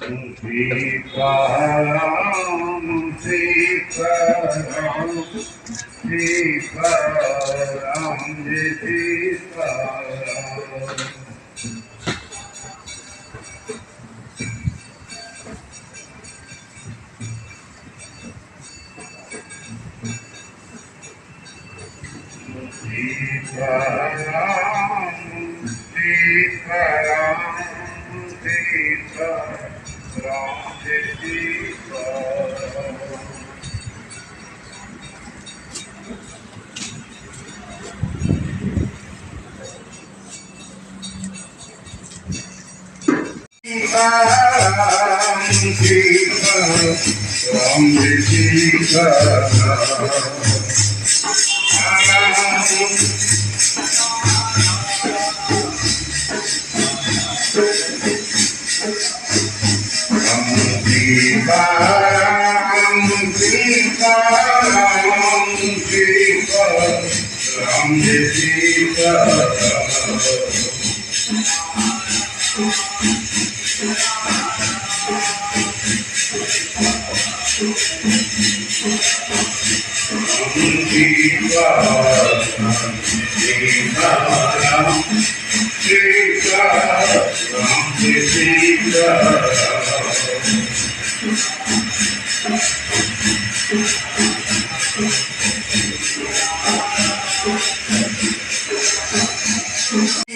Sitaram Sitaram Sitaram Jai Sitaram. Sitaram Sitaram Sitaram Jai Sitaram. Sitaram Sitaram Jai Sitaram. Sitaram Sitaram Sitaram Jai Sitaram. Sitaram Sitaram Jai Sitaram.